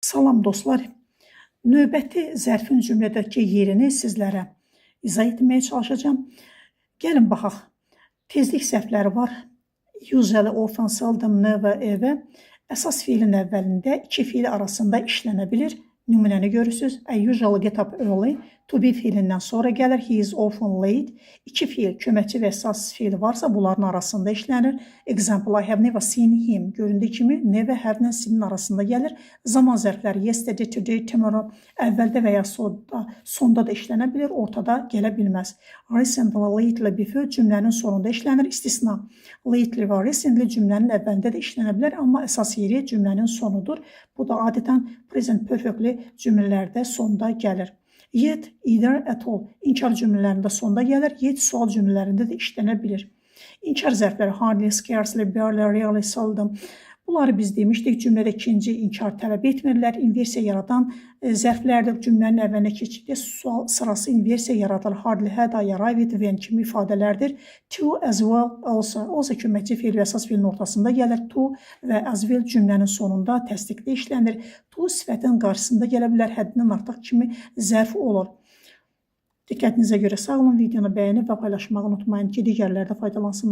Salam dostlar. Növbəti zərfin cümlədəki yerini sizlərə izah etməyə çalışacağam. Gəlin baxaq. Tezlik zərfləri var. Usually, often, seldom, never, ever. Əsas fiilin əvvəlində iki fiil arasında işlənə bilir. Nümunəni görürsünüz. I usually get up early. To be fiilindən sonra gəlir. He is often late. İki fiil, köməkçi və əsas fiil varsa bunların arasında işlənir. Example, I have never seen him. Göründüyü kimi never, have-lə sinin arasında gəlir. Zaman zərfləri yesterday, today, tomorrow əvvəldə və ya sonda da işlənə bilir, ortada gələ bilməz. Recently, lately, before cümlənin sonunda işlənir. İstisna. Lately və recently cümlənin əvvəlində də işlənə bilər, amma əsas yeri cümlənin sonudur. Bu da adətən present perfectly cümlələrdə sonda gəlir. Yet, either, at all. İnkar cümlələrində sonda gəlir, yet sual cümlələrində də işlənə bilir. İnkar zərfləri hardly, scarcely, barely, really, seldom. Bunları biz demişdik, cümlədə ikinci inkar tələb etmirlər. İnversiya yaradan zərflərdir. Cümlənin əvvəlinə keçiddə sual sırası inversiya yaradır. Hardly, had, I, arrived, when kimi ifadələrdir. To, as well, also. Also köməkçi fiil və əsas fiilin ortasında gəlir. To və as well cümlənin sonunda təsdiqdə işlənir. To sifətin qarşısında gələ bilər. Həddindən artıq kimi zərf olur. Diqqətinizə görə sağ olun. Videonu bəyənib və paylaşmağı unutmayın ki, digərləri də faydalansın.